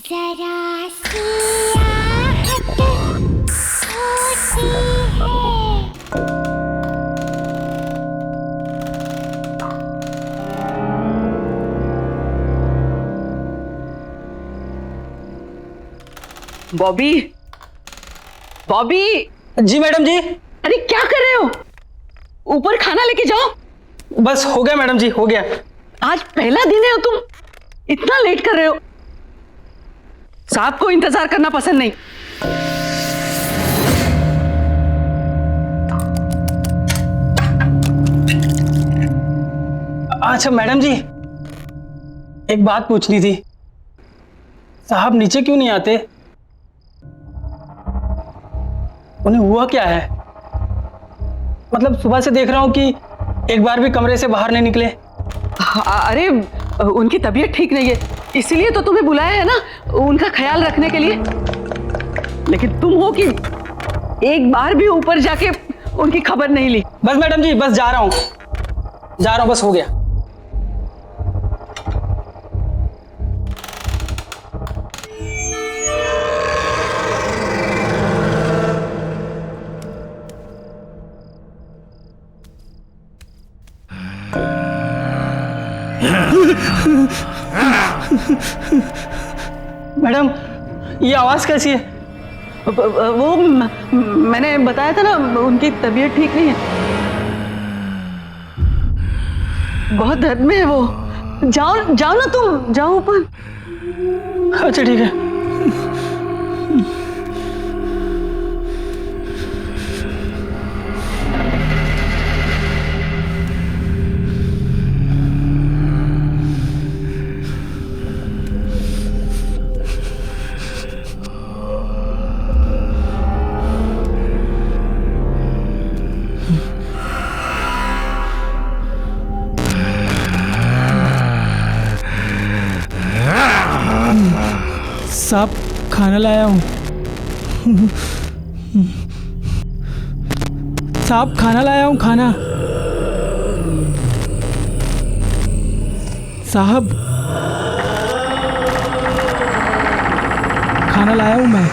जरा सी आहट होती है। बॉबी, बॉबी। जी मैडम जी। अरे क्या कर रहे हो? ऊपर खाना लेके जाओ। बस हो गया मैडम जी, हो गया। आज पहला दिन है और तुम इतना लेट कर रहे हो। साहब को इंतजार करना पसंद नहीं। अच्छा मैडम जी, एक बात पूछनी थी। साहब नीचे क्यों नहीं आते? उन्हें हुआ क्या है? मतलब सुबह से देख रहा हूं कि एक बार भी कमरे से बाहर नहीं निकले। अरे उनकी तबीयत ठीक नहीं है, इसीलिए तो तुम्हें बुलाया है ना, उनका ख्याल रखने के लिए। लेकिन तुम हो कि एक बार भी ऊपर जाके उनकी खबर नहीं ली। बस मैडम जी, बस जा रहा हूं, बस हो गया। मैडम, ये आवाज कैसी है? वो मैंने बताया था ना, उनकी तबीयत ठीक नहीं है, बहुत दर्द में है वो। जाओ जाओ ना, तुम जाओ ऊपर। अच्छा ठीक है। साहब, खाना लाया हूँ। साहब, खाना लाया हूँ, खाना। साहब, खाना लाया हूँ मैं।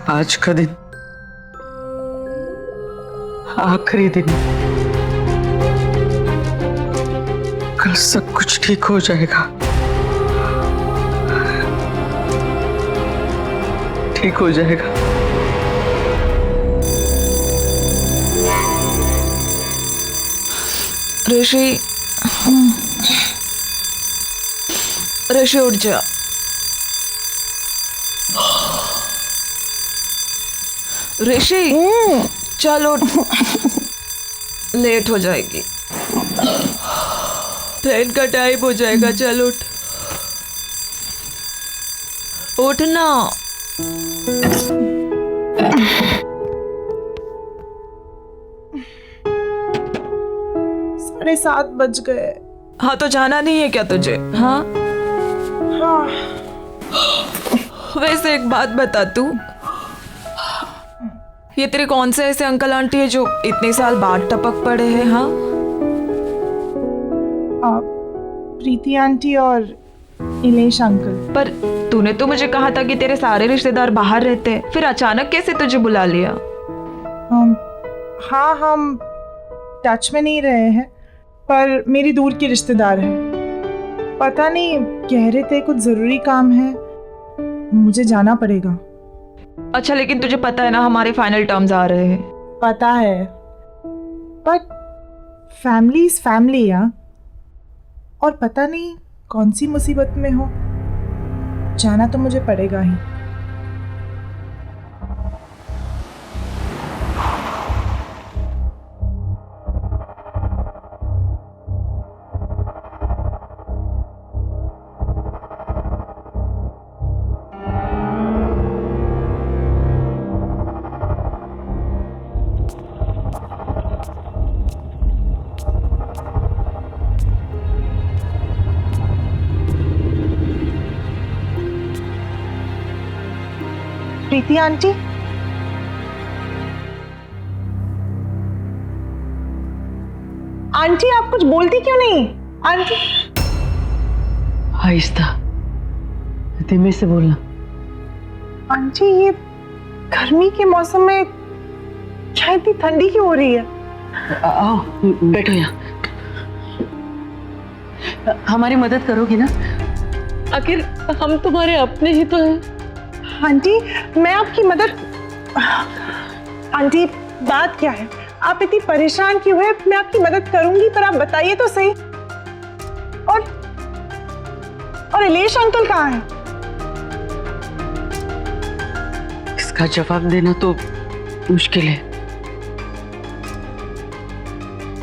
आज का दिन आखिरी दिन, कल सब कुछ ठीक हो जाएगा, ठीक हो जाएगा। ऋषि, ऋषि उठ जा। ऋषि चल उठ, लेट हो जाएगी, ट्रेन का टाइम हो जाएगा। चल उठ, उठ ना। 7:30 बज गए। हाँ तो जाना नहीं है क्या तुझे? हाँ हाँ। वैसे एक बात बता, तू ये तेरे कौन से ऐसे अंकल आंटी है जो इतने साल बाद टपक पड़े हैं? हाँ, प्रीति आंटी और इलेश अंकल। पर तूने तो मुझे कहा था कि तेरे सारे रिश्तेदार बाहर रहते हैं, फिर अचानक कैसे तुझे बुला लिया? हाँ, हम टच में नहीं रहे हैं, पर मेरी दूर की रिश्तेदार है। पता नहीं, कह रहे थे कुछ जरूरी काम है, मुझे जाना पड़ेगा। अच्छा, लेकिन तुझे पता है ना हमारे फाइनल टर्म्स आ रहे हैं। पता है, बट फैमिली इज फैमिली यार। और पता नहीं कौन सी मुसीबत में हो, जाना तो मुझे पड़ेगा ही। प्रीति आंटी, आंटी आप कुछ बोलती क्यों नहीं? आंटी आहिस्ता, धीमे से बोलना। आंटी ये गर्मी के मौसम में क्या इतनी ठंडी क्यों हो रही है? आओ बैठो यहाँ। हमारी मदद करोगी ना? आखिर हम तुम्हारे अपने ही तो हैं। आंटी मैं आपकी मदद, आंटी बात क्या है? आप इतनी परेशान क्यों है? मैं आपकी मदद करूंगी, पर आप बताइए तो सही। और इलेश अंकल कहाँ हैं? इसका जवाब देना तो मुश्किल है,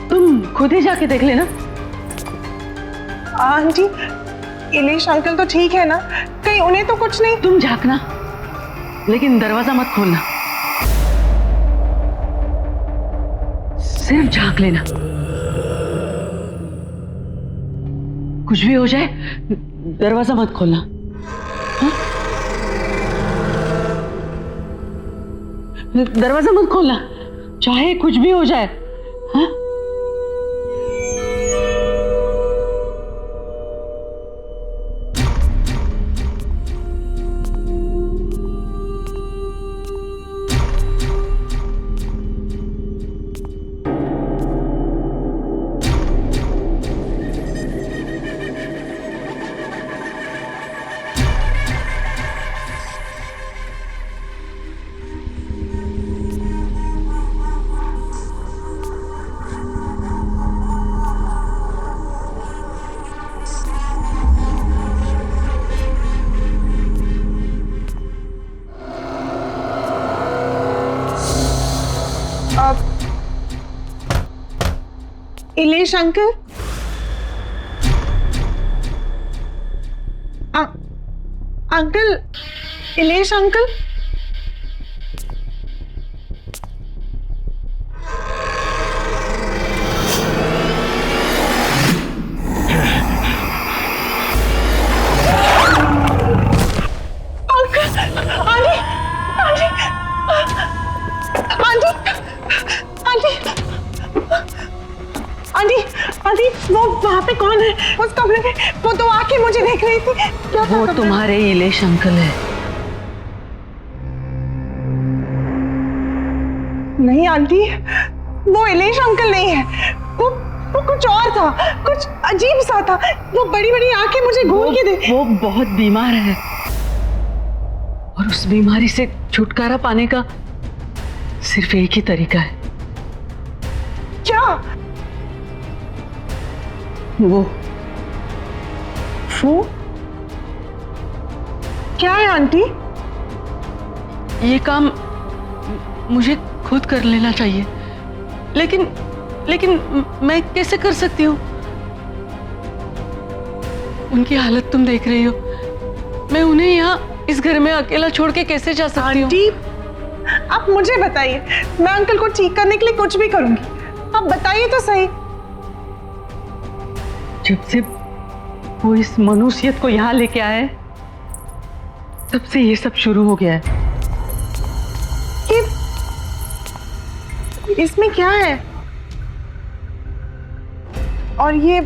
तुम खुद ही जाके देख लेना। आंटी इलेश अंकल तो ठीक है ना? कहीं उन्हें तो कुछ नहीं? तुम झांकना, लेकिन दरवाजा मत खोलना, सिर्फ झांक लेना। कुछ भी हो जाए दरवाजा मत खोलना। हाँ? दरवाजा मत खोलना, चाहे कुछ भी हो जाए। हाँ? Ilesh uncle, uncle, Ilesh uncle, aunty वो वहाँ पे कौन है? उस कमरे में वो तो आके मुझे देख रही थी। क्या वो तुम्हारे इलेश अंकल है। नहीं आंटी, वो इलेश अंकल नहीं है, वो कुछ और था, कुछ अजीब सा था। वो बड़ी बड़ी आंखें मुझे घूर के दे। वो बहुत बीमार है और उस बीमारी से छुटकारा पाने का सिर्फ एक ही तरीका है। क्या? वो क्या है आंटी? ये काम मुझे खुद कर लेना चाहिए, लेकिन मैं कैसे कर सकती हूँ? उनकी हालत तुम देख रही हो, मैं उन्हें यहाँ इस घर में अकेला छोड़ के कैसे जा सकती हूँ? आंटी आप मुझे बताइए, मैं अंकल को ठीक करने के लिए कुछ भी करूंगी। आप बताइए तो सही। जब से वो इस मनुष्यत को यहाँ लेके आए, तब से ये सब शुरू हो गया है। इसमें क्या है? और ये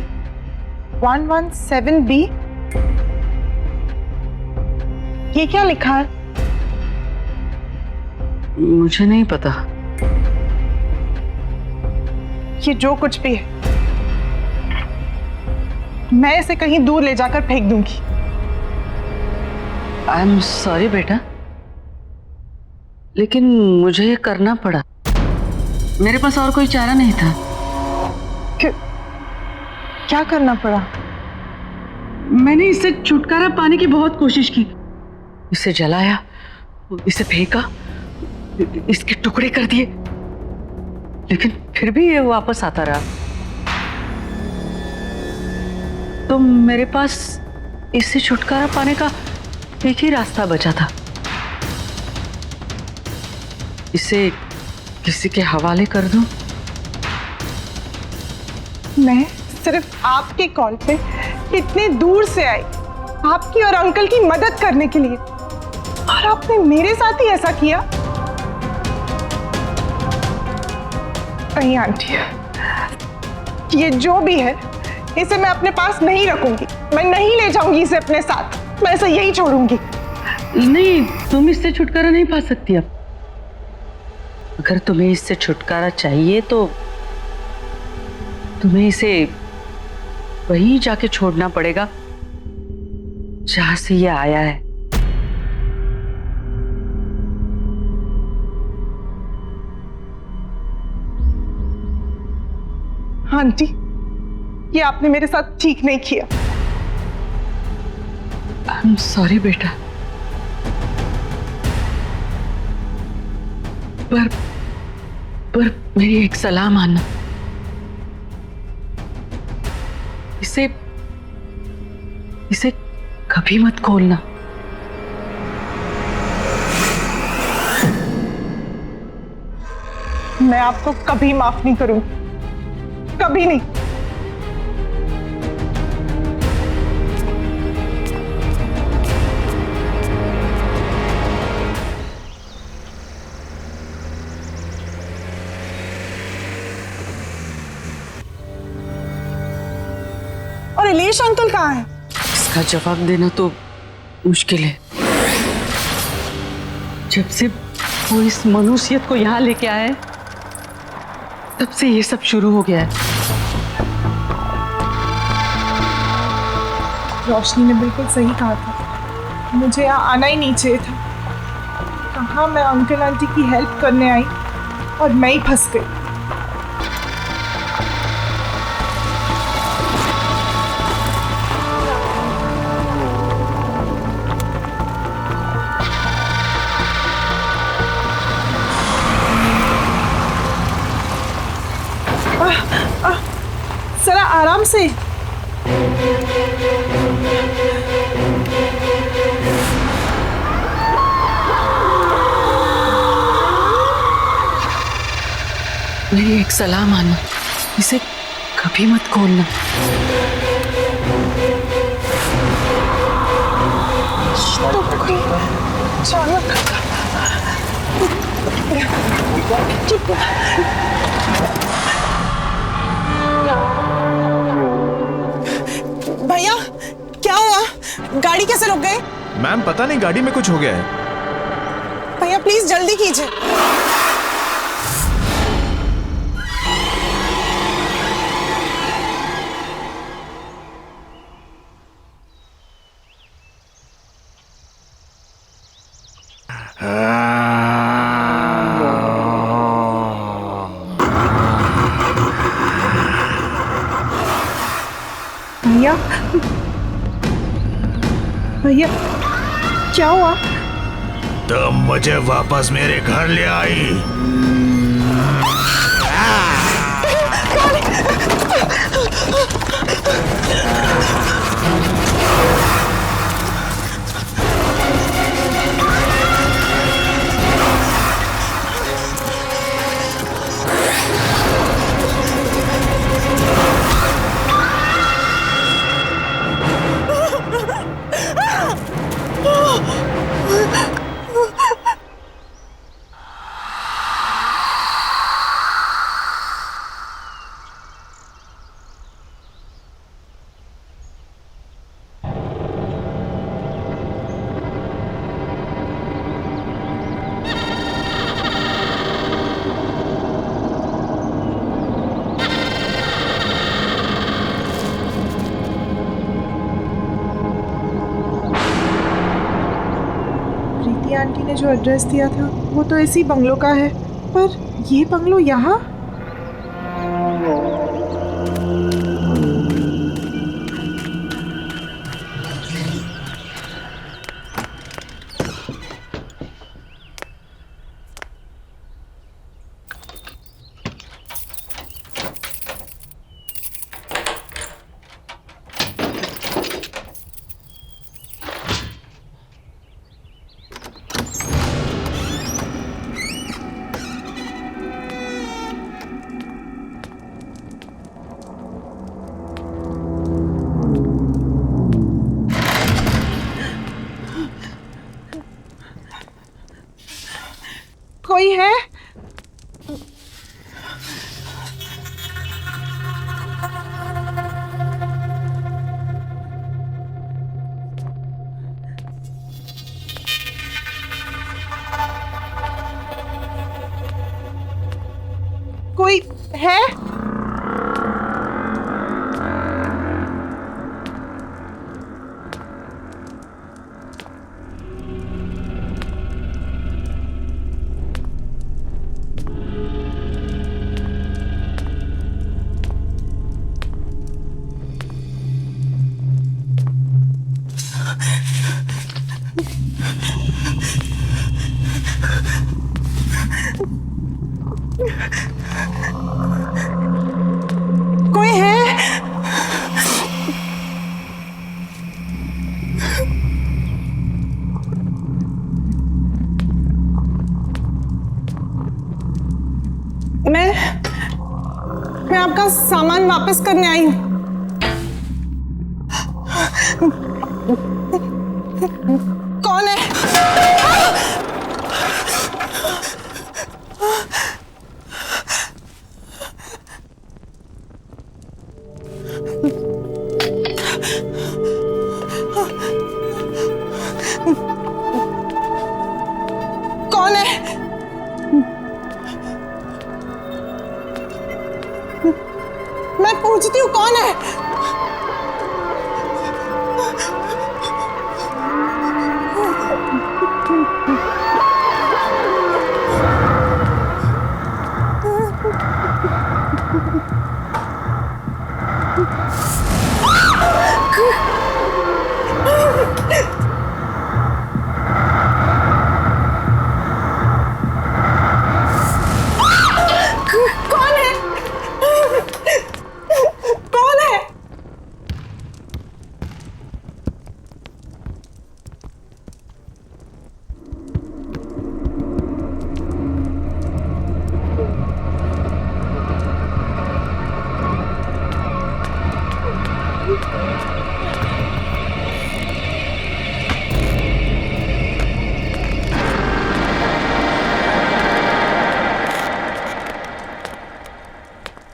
117B, ये क्या लिखा है? मुझे नहीं पता। ये जो कुछ भी है, मैं इसे कहीं दूर ले जाकर फेंक दूंगी। आई एम सॉरी बेटा, लेकिन मुझे ये करना पड़ा। मेरे पास और कोई चारा नहीं था। क्या करना पड़ा? मैंने इससे छुटकारा पाने की बहुत कोशिश की, इसे जलाया, इसे फेंका, इसके टुकड़े कर दिए, लेकिन फिर भी ये वापस आता रहा। तो मेरे पास इससे छुटकारा पाने का एक ही रास्ता बचा था, इसे किसी के हवाले कर दूं। मैं सिर्फ आपके कॉल पे इतने दूर से आई, आपकी और अंकल की मदद करने के लिए, और आपने मेरे साथ ही ऐसा किया? नहीं आंटी, ये जो भी है इसे मैं अपने पास नहीं रखूंगी, मैं नहीं ले जाऊंगी इसे अपने साथ, मैं इसे यही छोड़ूंगी। नहीं, तुम इससे छुटकारा नहीं पा सकती अब। अगर तुम्हें इससे छुटकारा चाहिए तो तुम्हें इसे वहीं जाके छोड़ना पड़ेगा जहां से ये आया है। आंटी, ये आपने मेरे साथ ठीक नहीं किया। आई एम सॉरी बेटा, पर मेरी एक सलाह मानना, इसे कभी मत खोलना। मैं आपको कभी माफ नहीं करूंगी, कभी नहीं। और इलेश अंकल कहाँ है? इसका जवाब देना तो मुश्किल है। जब से वो इस मनुष्यत को यहाँ लेके आए तब से ये सब शुरू हो गया है। रोशनी ने बिल्कुल सही कहा था, मुझे यहाँ आना ही नहीं चाहिए था। कहाँ मैं अंकल आंटी की हेल्प करने आई और मैं ही फंस गई। जरा आराम से। मेरी एक सलाह मानो, इसे कभी मत खोलना। भैया क्या हुआ? गाड़ी कैसे रुक गई? मैम पता नहीं, गाड़ी में कुछ हो गया है। भैया प्लीज जल्दी कीजिए। भैया भैया क्या हुआ? तुम मुझे वापस मेरे घर ले आई। आंटी ने जो एड्रेस दिया था वो तो इसी बंगलो का है, पर ये बंगलो यहाँ? कोई है? कोई है? कोई है? मैं आपका सामान वापस करने आई हूँ। कौन है? कौन है? मैं पूछती हूँ कौन है? कौन है? कौन है?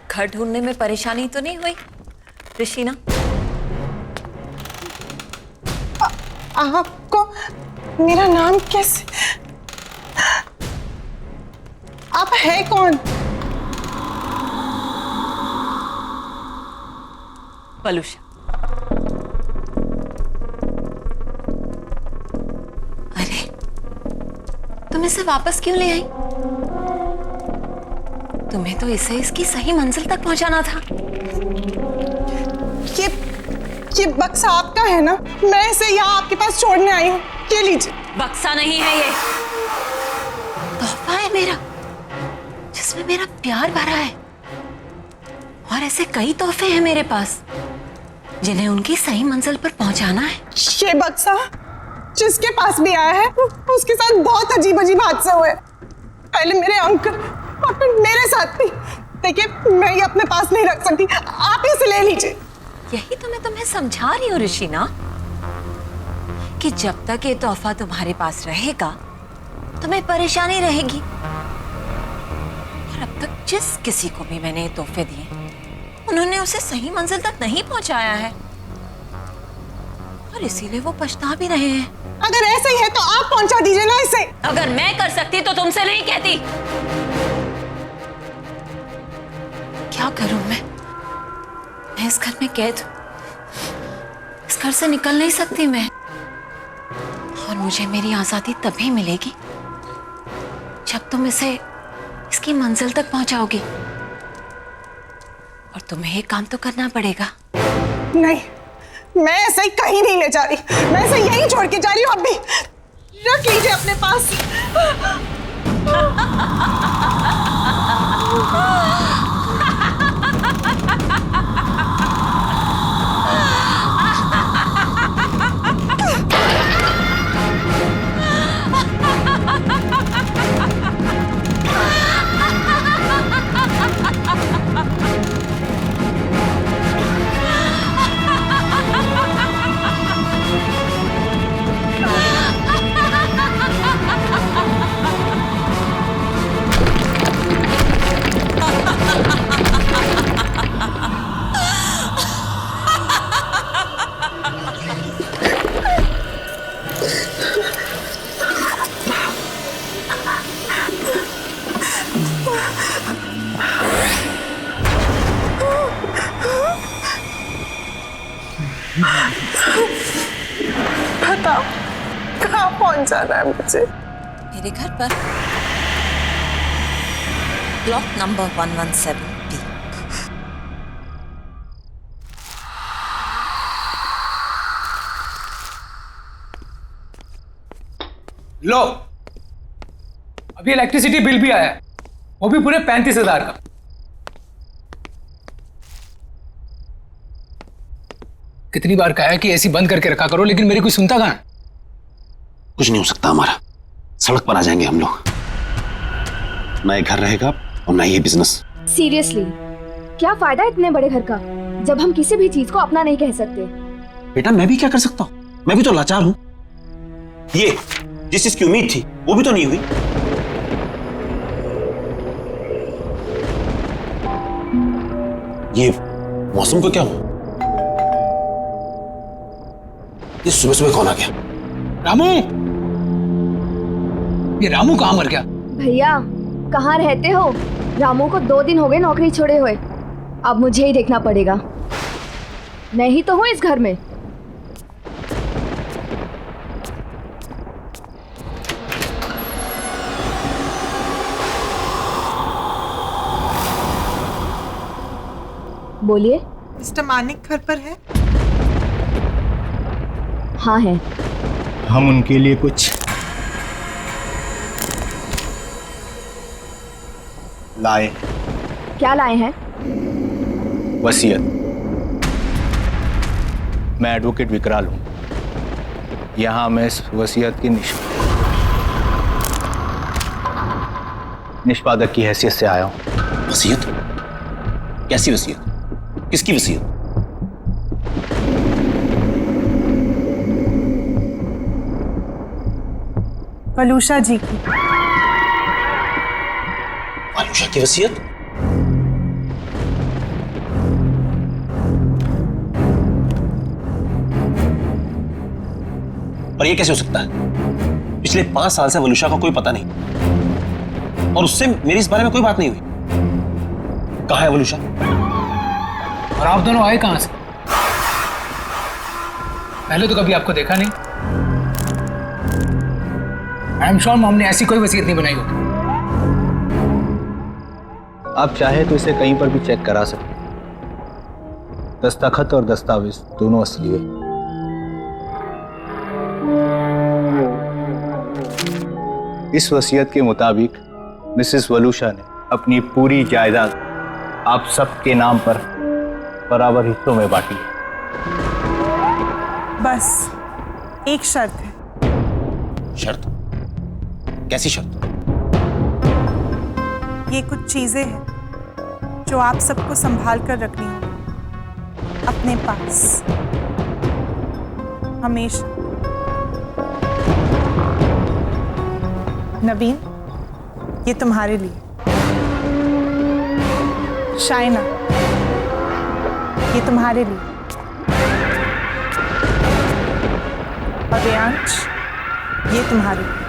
घर ढूंढने में परेशानी तो नहीं हुई ऋषिना? आपको मेरा नाम कैसे? आप है कौन? पलूषा। अरे तुम इसे वापस क्यों ले आई? तुम्हें तो इसे इसकी सही मंजिल तक पहुंचाना था। ये बक्सा आपका है ना? मैं इसे यहाँ आपके पास छोड़ने आई हूँ। ये लीजिए। बक्सा नहीं है ये, तोहफा है मेरा, जिसमें मेरा प्यार भरा है। और ऐसे कई तोहफे हैं मेरे पास जिन्हें उनकी सही मंजिल पर पहुंचाना है। ये बक्सा जिसके पास भी आया है उसके साथ बहुत अजीब अजीब हादसे हुए। पहले मेरे अंकल और फिर मेरे साथ भी। देखिए मैं ये अपने पास नहीं रख सकती, आप इसे ले लीजिए। यही तो मैं तुम्हें समझा रही हूँ ऋषिना, कि जब तक ये तोहफा तुम्हारे पास रहेगा तुम्हें परेशानी रहेगी। और अब तक जिस किसी को भी मैंने ये तोहफे दिए उन्होंने उसे सही मंजिल तक नहीं पहुंचाया है, और इसीलिए वो पछता भी रहे हैं। अगर ऐसे ही है तो आप पहुंचा दीजिए ना इसे। अगर मैं कर सकती तो तुमसे नहीं कहती। क्या करूं मैं इस घर में कैद हूं। इस घर से निकल नहीं सकती मैं, और मुझे मेरी आजादी तभी मिलेगी जब तुम इसे इसकी मंजिल तक पहुंचाओगी। और तुम्हें एक काम तो करना पड़ेगा। नहीं, मैं ऐसे ही कहीं नहीं ले जा रही। मैं इसे यहीं छोड़ के जा रही हूँ। अब भी रख लीजिए अपने पास। कौन जाना है मुझे? मेरे घर पर, ब्लॉक नंबर 117B। लो, अभी इलेक्ट्रिसिटी बिल भी आया है, वो भी पूरे 35,000 का। कितनी बार कहा है कि एसी बंद करके रखा करो, लेकिन मेरी कोई सुनता कहाँ है? कुछ नहीं हो सकता हमारा, सड़क पर आ जाएंगे हम लोग। ना ये घर रहेगा और ना ये बिजनेस। सीरियसली, क्या फायदा इतने बड़े घर का जब हम किसी भी चीज को अपना नहीं कह सकते? बेटा मैं भी क्या कर सकता हूँ, मैं भी तो लाचार हूँ। ये जिस चीज की उम्मीद थी वो भी तो नहीं हुई। ये मौसम को क्या हुआ? ये सुबह सुबह कौन आ गया? रामू, ये रामू कहाँ मर गया? भैया कहाँ रहते हो? रामू को 2 दिन हो गए नौकरी छोड़े हुए। अब मुझे ही देखना पड़ेगा। मैं ही तो हूँ इस घर में। बोलिए। मिस्टर मानिक घर पर है? हाँ है। हम उनके लिए कुछ लाए। क्या लाए हैं? वसीयत। मैं एडवोकेट विकराल हूं, यहां मैं इस वसीयत की निष्पादक की हैसियत से आया हूं। वसीयत? कैसी वसीयत? किसकी वसीयत? वलूषा जी की। आलूषा की वसीयत? और ये कैसे हो सकता है? पिछले 5 साल से वलूषा का कोई पता नहीं, और उससे मेरी इस बारे में कोई बात नहीं हुई। कहाँ है वलूषा? और आप दोनों आए कहां से? पहले तो कभी आपको देखा नहीं। आई एम श्योर मॉम ने ऐसी कोई वसीयत नहीं बनाई होगी। आप चाहे तो इसे कहीं पर भी चेक करा सकते हैं। दस्तखत और दस्तावेज दोनों असली है। इस वसीयत के मुताबिक मिसेस वलूषा ने अपनी पूरी जायदाद आप सबके नाम पर बराबर हिस्सों में बांटी है। बस एक शर्त है। शर्त? कैसी शर्त? ये कुछ चीजें हैं जो आप सबको संभाल कर रखनी होगी अपने पास हमेशा। नवीन, ये तुम्हारे लिए। शाइना, ये तुम्हारे लिए। और रेयांश, ये तुम्हारे लिए।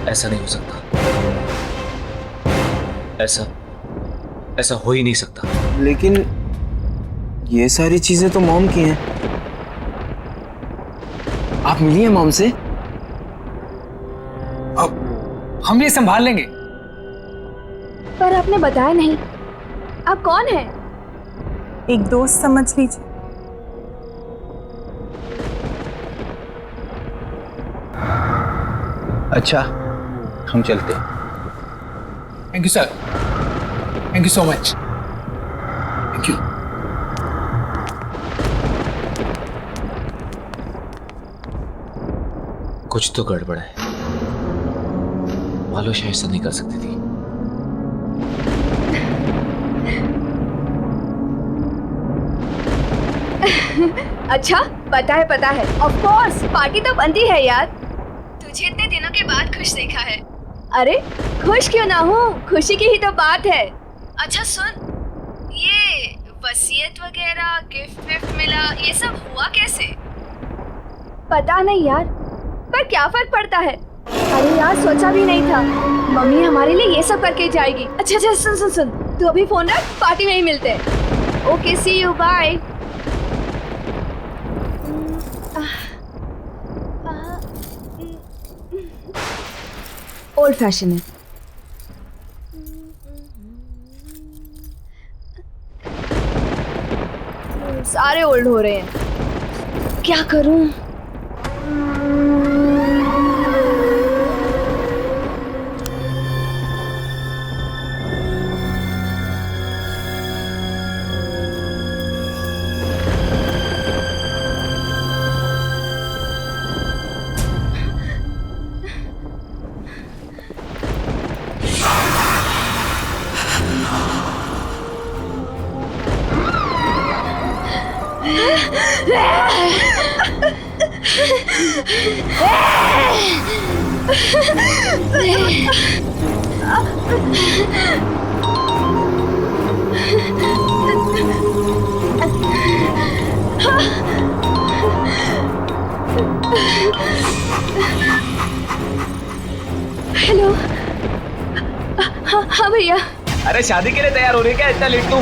ऐसा नहीं हो सकता। ऐसा हो ही नहीं सकता। लेकिन ये सारी चीजें तो मॉम की हैं। आप मिलिए मॉम से। अब हम ये संभाल लेंगे। पर आपने बताया नहीं, आप कौन हैं? एक दोस्त समझ लीजिए। अच्छा, हम चलते हैं। Thank you sir, thank you so much. Thank you. कुछ तो गड़बड़ है। वलूषा ऐसा नहीं कर सकती थी। अच्छा, पता है। ऑफ कोर्स, पार्टी तो बनती है यार। तुझे इतने दिनों के बाद खुश देखा है। अरे खुश क्यों ना हूँ, खुशी की ही तो बात है। अच्छा सुन, ये वसीयत वगैरह गिफ्ट विफ्ट मिला, ये सब हुआ कैसे? पता नहीं यार, पर क्या फर्क पड़ता है? अरे यार, सोचा भी नहीं था मम्मी हमारे लिए ये सब करके जाएगी। अच्छा अच्छा, सुन सुन सुन, तू अभी फोन रख, पार्टी में ही मिलते हैं। Okay, see you, bye. Old fashion है। सारे ओल्ड हो रहे हैं, क्या करूं? हेलो। हाँ भैया। अरे शादी के लिए तैयार हो रही है क्या इतना लेट तू?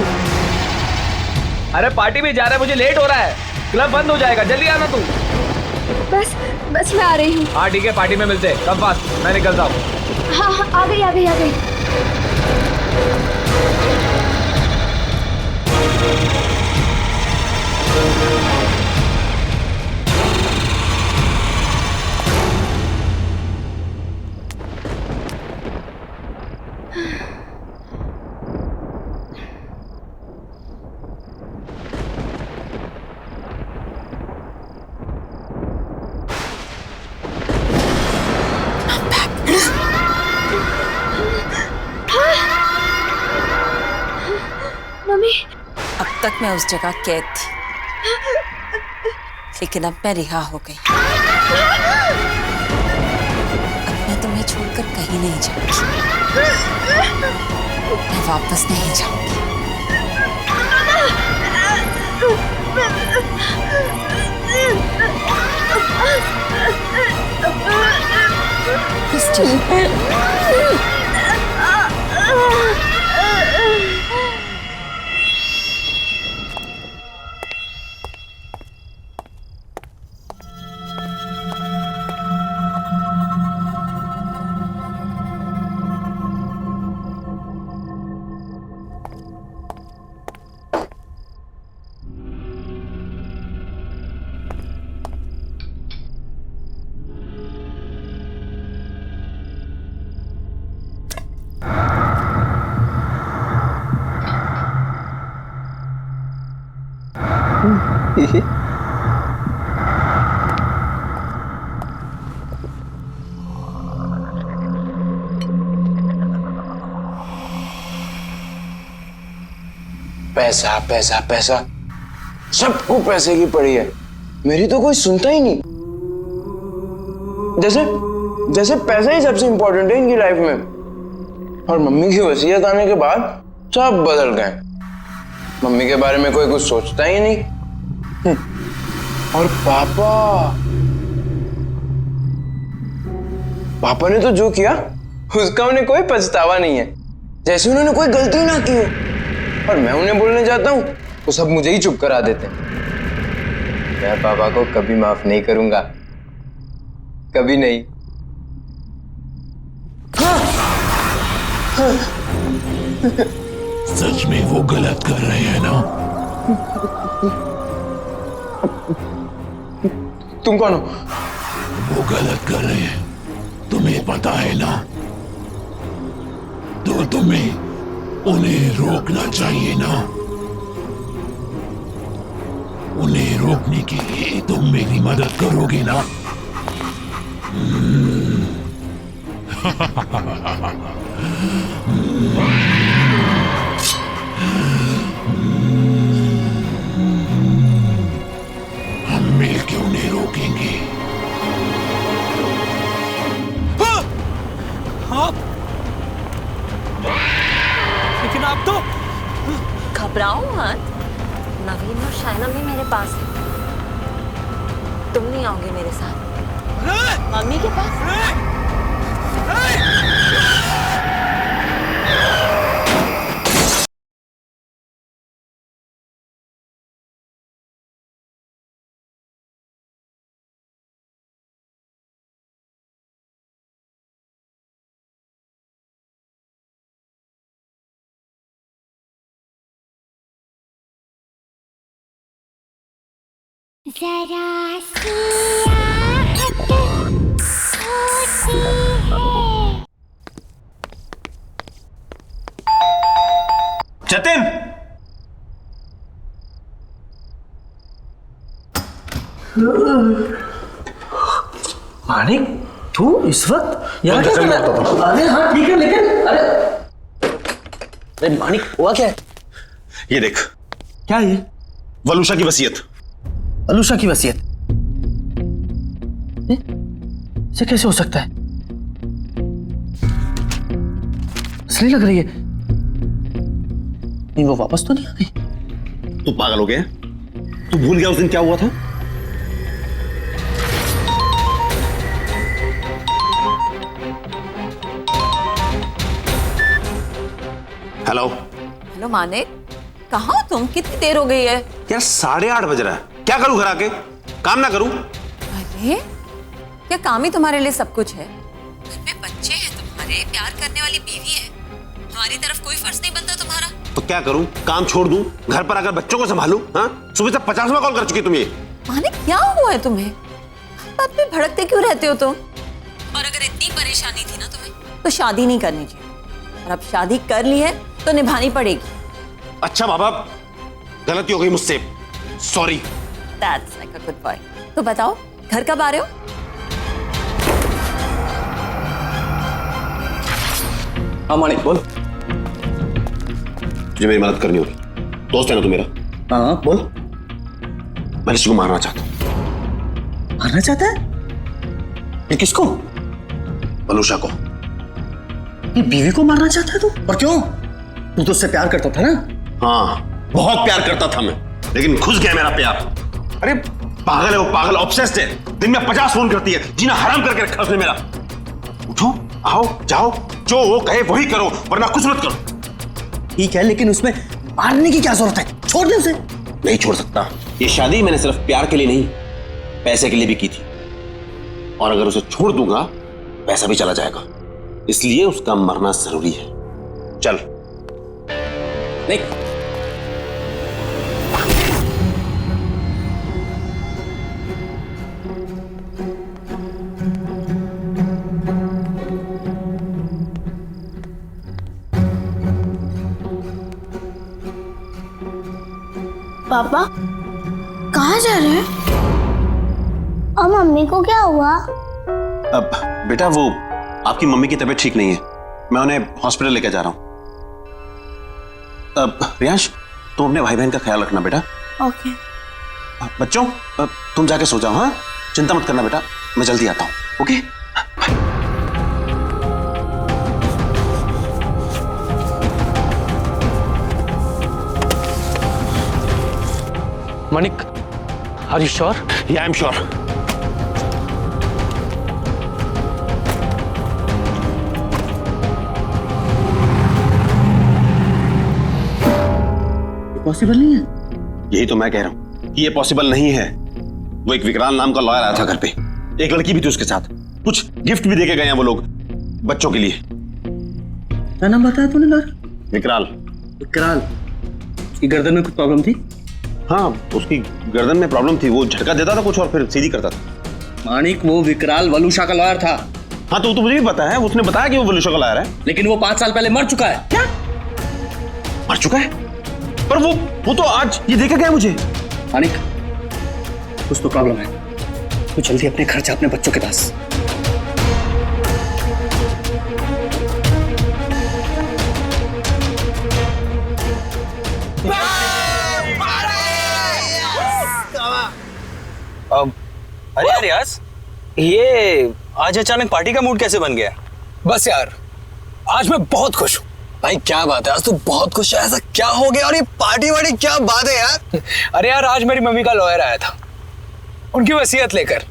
अरे पार्टी में जा रहा है, मुझे लेट हो रहा है, क्लब बंद हो जाएगा, जल्दी आना तू। बस बस मैं आ रही हूँ। हाँ ठीक है, पार्टी में मिलते हैं, कम फास्ट, मैं निकलता हूँ। हाँ हाँ, आ गई आ गई आ गई। अब तक मैं उस जगह कैद थी, लेकिन अब मैं रिहा हो गई। अब मैं तुम्हें छोड़कर कहीं नहीं जाऊंगी, मैं वापस नहीं जाऊंगी। पैसा पैसा पैसा, सबको पैसे की पड़ी है, मेरी तो कोई सुनता ही नहीं। जैसे जैसे पैसा ही सबसे इंपॉर्टेंट है इनकी लाइफ में। और मम्मी की वसीयत आने के बाद सब बदल गए। मम्मी के बारे में कोई कुछ सोचता ही नहीं। और पापा ने तो जो किया उसका उन्हें कोई पछतावा नहीं है, जैसे उन्होंने कोई गलती ना की हो। और मैं उन्हें बोलने जाता हूँ तो सब मुझे ही चुप करा देते हैं। मैं पापा को कभी माफ नहीं करूंगा, कभी नहीं। सच में वो गलत कर रहे हैं ना? तुम कौन हो? वो गलत कर रहे हैं, तुम्हें पता है ना? तो तुम्हें उन्हें रोकना चाहिए ना? उन्हें रोकने के लिए तुम मेरी मदद करोगे ना? हम मिलकर उन्हें रोकेंगे। आप लेकिन आप तो घबराओ मत, नवीन और शायना भी मेरे पास है। तुम नहीं आओगे मेरे साथ मम्मी के पास? जरा सी आहट होती है। जतिन, मानिक तू इस वक्त यहाँ क्या कर रहा है? अरे हाँ ठीक है, लेकिन अरे मानिक हुआ क्या है? ये देख। क्या ये? वलूशा की वसीयत। वलूशा की वसीयत? इसे कैसे हो सकता है? असली लग रही है। नहीं वो वापस तो नहीं आ गई? तू पागल हो गया? तू भूल गया उस दिन क्या हुआ था? हेलो हेलो मानिक, कहाँ हो तुम? कितनी देर हो गई है? यार 8:30 बज रहा है। क्या करूं घर आके? काम ना करूं? अरे क्या काम ही तुम्हारे लिए सब कुछ है? घर में बच्चे हैं तुम्हारे, प्यार करने वाली बीवी है, हमारी तरफ कोई फर्ज नहीं बनता तुम्हारा? तो क्या करूं? काम छोड़ दूं? घर पर आकर बच्चों को संभालूं? हाँ, सुबह से 50वां कॉल कर चुकी तुम ये। मानिक क्या हुआ है तुम्हें? बात में भड़कते क्यों रहते हो तुम? और अगर इतनी परेशानी थी ना तुम्हें तो शादी नहीं करनी चाहिए, और अब शादी कर ली है तो निभानी पड़ेगी। अच्छा बाबा, गलती हो गई मुझसे, sorry. That's like a good boy। तो बताओ घर कब आ रहे हो? हाँ मानिक बोल। तुझे मेरी मदद करनी होगी, दोस्त है ना तू मेरा। हाँ बोल। मैं ऋषि को मारना चाहता हूँ। मारना चाहता है? ये किसको? वलूशा को। ये बीवी को मारना चाहता है तू? और क्यों? तू तो उससे प्यार करता था ना? हाँ बहुत प्यार करता था मैं, लेकिन घुस गया मेरा प्यार। अरे पागल है वो, पागल ऑब्सेस्ड है। दिन में 50 फोन करती है, जीना हराम करके रखा उसने मेरा। उठो, आओ, जाओ, जो वो कहे वही करो, वरना कुछ मत करो। ठीक है, लेकिन उसमें मारने की क्या जरूरत है? छोड़ दे उसे। नहीं छोड़ सकता। ये शादी मैंने सिर्फ प्यार के लिए नहीं, पैसे के लिए भी की थी, और अगर उसे छोड़ दूंगा पैसा भी चला जाएगा, इसलिए उसका मरना जरूरी है। चल। नहीं। पापा कहाँ जा रहे हैं? और मम्मी को क्या हुआ? अब बेटा वो आपकी मम्मी की तबीयत ठीक नहीं है, मैं उन्हें हॉस्पिटल लेकर जा रहा हूं। अब रियांश तुम अपने भाई बहन का ख्याल रखना बेटा। ओके। बच्चों तुम जाके सो जाओ। हाँ, चिंता मत करना बेटा, मैं जल्दी आता हूं। Okay Manik, are you sure? या आई एम श्योर। पॉसिबल नहीं है। यही तो मैं कह रहा हूं कि ये पॉसिबल नहीं है। वो एक विकराल नाम का लॉयर आया था घर पे, एक लड़की भी थी उसके साथ, कुछ गिफ्ट भी देके गए हैं वो लोग बच्चों के लिए। क्या नाम बताया तूने लॉयर? विकराल। विकराल? उसकी गर्दन में कुछ प्रॉब्लम थी? हाँ, उसकी गर्दन में प्रॉब्लम थी, वो झटका देता था कुछ और फिर सीधी करता था। मानिक वो विकराल वलूशा का लॉयर था। हाँ तो मुझे भी पता है, उसने बताया कि वो वलूशा का लॉयर है। लेकिन वो 5 साल पहले मर चुका है। क्या? मर चुका है? पर वो तो आज ये देखे गया मुझे। मानिक कुछ तो प्रॉब्लम है, तो जल्दी अपने घर जा, अपने बच्चों के पास। अरे यार यास, ये आज अचानक पार्टी का मूड कैसे बन गया? बस यार आज मैं बहुत खुश हूँ। भाई क्या बात है, आज तो बहुत खुश है। ऐसा क्या हो गया? और ये पार्टी वार्टी क्या बात है यार? अरे यार आज मेरी मम्मी का लॉयर आया था उनकी वसीयत लेकर,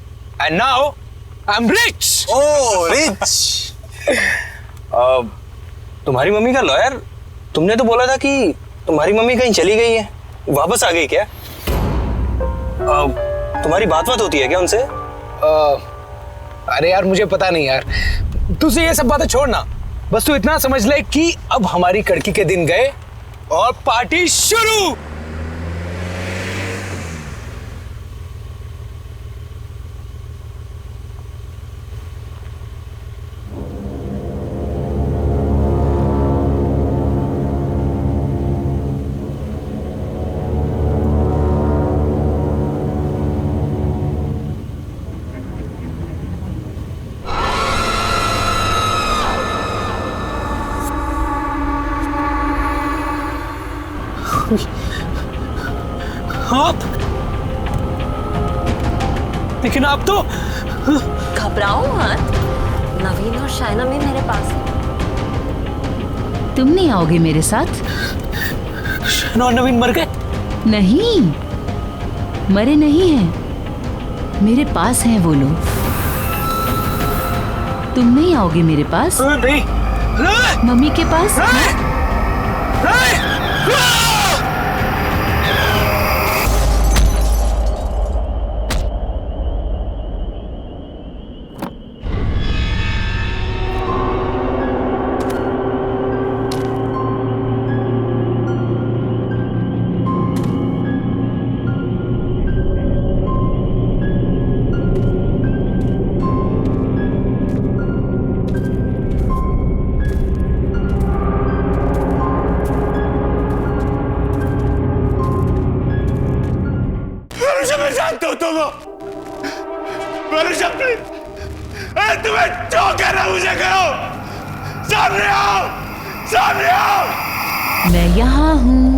and now I am rich. Oh rich. तुम्हारी मम्मी का लॉयर, तुमने तो बोला था कि तुम्हारी मम्मी कहीं चली गई है, वापस आ गई क्या? तुम्हारी बात होती है क्या उनसे? अरे यार मुझे पता नहीं यार, तुझे ये सब बातें छोड़ना, बस तू इतना समझ ले कि अब हमारी कड़की के दिन गए और पार्टी शुरू। आप लेकिन आप तो घबराओ मत, नवीन और शायना भी मेरे पास है। तुम नहीं आओगे मेरे साथ? शायना और नवीन मर गए? नहीं, मरे नहीं हैं, मेरे पास हैं वो लोग। तुम नहीं आओगे मेरे पास? नहीं। मम्मी के पास? मैं जानता हूं तुम तुम्हें जो कहना मुझे कहो। सामने आओ, सामने आओ। मैं यहाँ हूँ।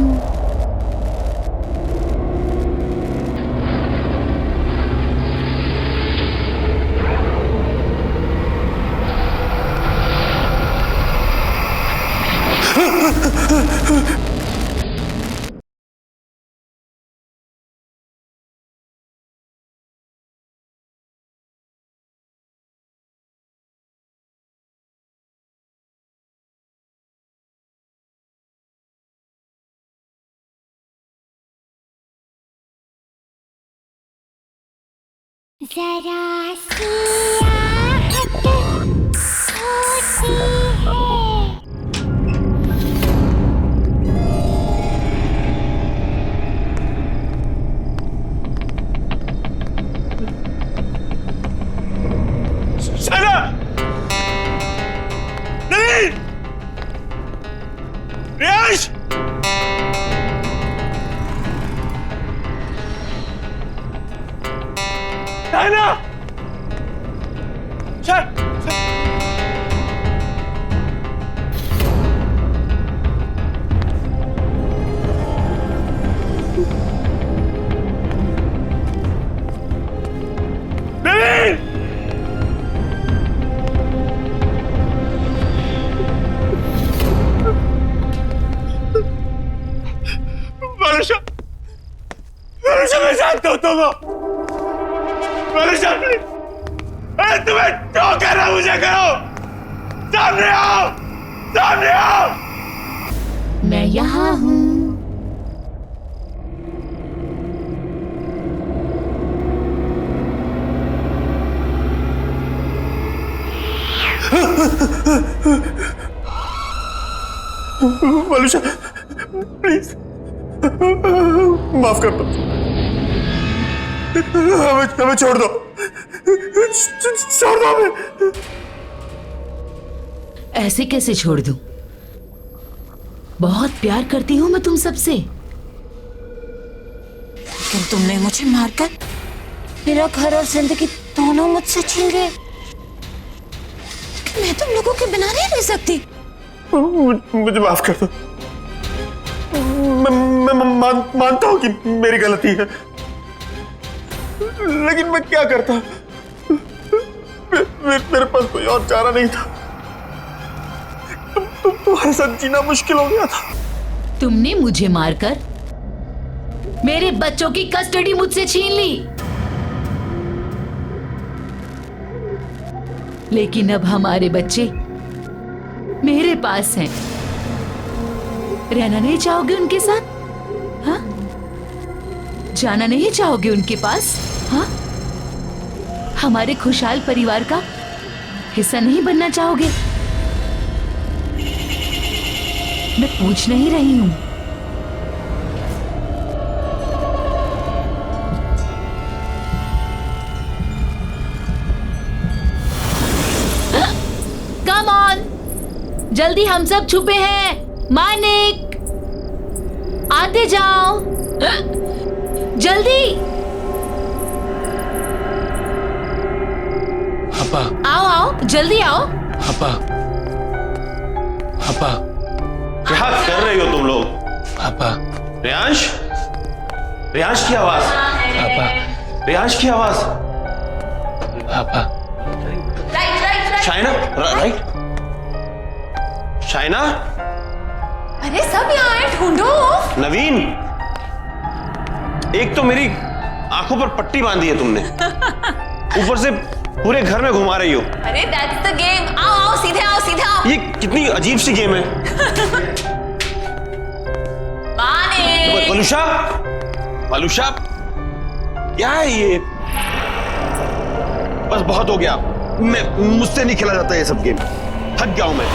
जरा सी आहट होती है। शायना, नवीन, रियाज, शायना, नवीन, वरुषा, वरुषा मैं जानता हूं तुम वरुषा, तुम्हें जो कहना मुझे कहो। सामने आओ, सामने आओ। मैं यहाँ हूँ। वरुषा प्लीज माफ कर दो, हमें छोड़ दो, छोड़ दो हमें। ऐसे कैसे छोड़ दूं? बहुत प्यार करती हूँ मैं तुम सबसे। लेकिन तुमने मुझे मारकर मेरा घर और जिंदगी दोनों मुझसे छीन गए। मैं तुम लोगों के बिना नहीं रह सकती। मुझे माफ कर दो। मैं मानता हूँ कि मेरी गलती है, लेकिन मैं क्या करता? मेरे पास कोई और चारा नहीं था। तुम्हारे साथ जीना मुश्किल हो गया था। तुमने मुझे मारकर मेरे बच्चों की कस्टडी मुझसे छीन ली, लेकिन अब हमारे बच्चे मेरे पास हैं। रहना नहीं चाहोगे उनके साथ? हाँ? जाना नहीं चाहोगे उनके पास? हाँ? हमारे खुशहाल परिवार का हिस्सा नहीं बनना चाहोगे? मैं पूछ नहीं रही हूं। कम ऑन, जल्दी, हम सब छुपे हैं। मानिक, आते जाओ, जल्दी। पापा, आओ आओ, जल्दी आओ। पापा, पापा, क्या कर रही हो तुम लोग? पापा, रियांश, रियांश की आवाज। पापा, रियांश की आवाज। पापा, शाइना, राइट? शाइना, अरे सब यहाँ है, ढूंढो। नवीन, एक तो मेरी आंखों पर पट्टी बांधी है तुमने, ऊपर से पूरे घर में घुमा रही हो। अरे दैट्स द गेम। आओ आओ, सीधे आओ, सीधे आओ। ये कितनी अजीब सी गेम है। वलूषा, वलूषा, क्या है ये? बस बहुत हो गया, मुझसे नहीं खेला जाता ये सब गेम, थक गया हूं मैं।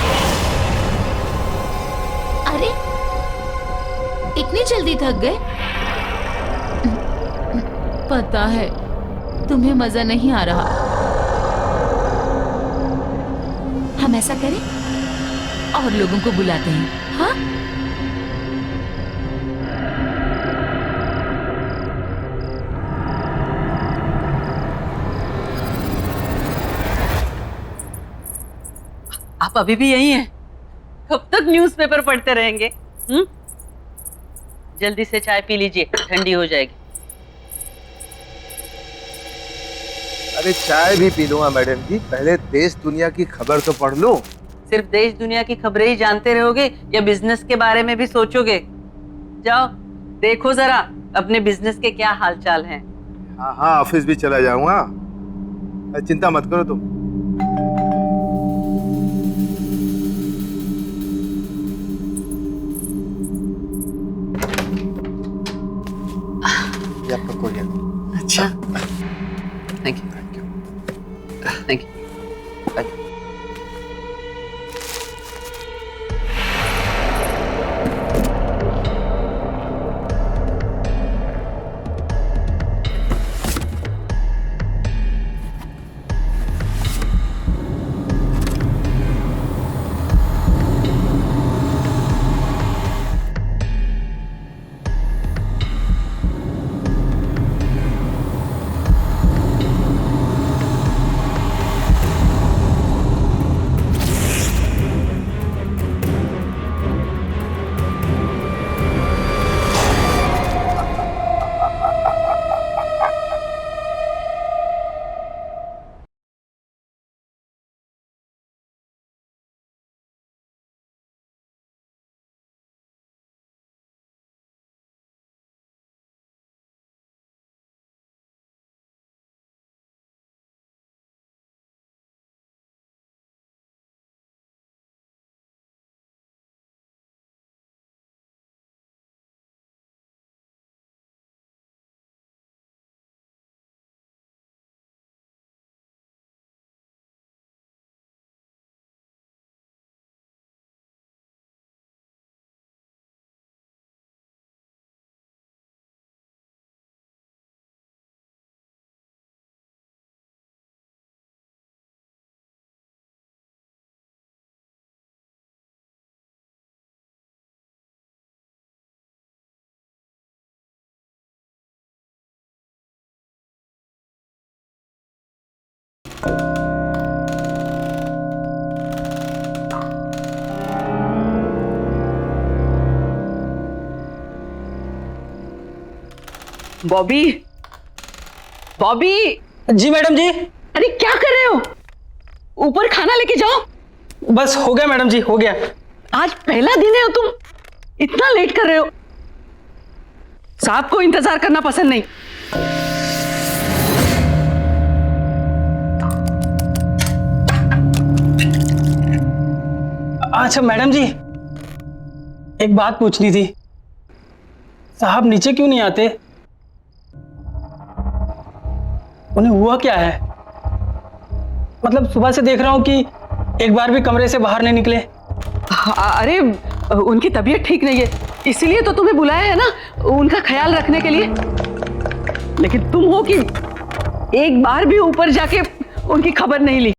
अरे इतनी जल्दी थक गए? पता है तुम्हें मजा नहीं आ रहा। हम ऐसा करें, और लोगों को बुलाते हैं। हाँ, आप अभी भी यही हैं? कब तक न्यूज़पेपर पढ़ते रहेंगे? जल्दी से चाय पी लीजिए, ठंडी हो जाएगी। अरे चाय भी पी लूंगा मैडम जी, पहले देश दुनिया की खबर तो पढ़ लूं। सिर्फ देश दुनिया की खबरें ही जानते रहोगे या बिजनेस के बारे में भी सोचोगे? जाओ देखो जरा अपने बिजनेस के क्या हालचाल हैं। हाँ हाँ, ऑफिस भी चला जाऊंगा, चिंता मत करो तुम। ये आपका कोरियर। अच्छा, thank you, thank you, thank you. Bobby, Bobby. जी मैडम जी। अरे क्या कर रहे हो? ऊपर खाना लेके जाओ। बस हो गया मैडम जी, हो गया। आज पहला दिन है और तुम इतना लेट कर रहे हो। साहब को इंतजार करना पसंद नहीं। अच्छा मैडम जी, एक बात पूछनी थी। साहब नीचे क्यों नहीं आते? उन्हें हुआ क्या है? मतलब सुबह से देख रहा हूं कि एक बार भी कमरे से बाहर नहीं निकले। अरे उनकी तबीयत ठीक नहीं है, इसीलिए तो तुम्हें बुलाया है ना, उनका ख्याल रखने के लिए। लेकिन तुम हो कि एक बार भी ऊपर जाके उनकी खबर नहीं ली।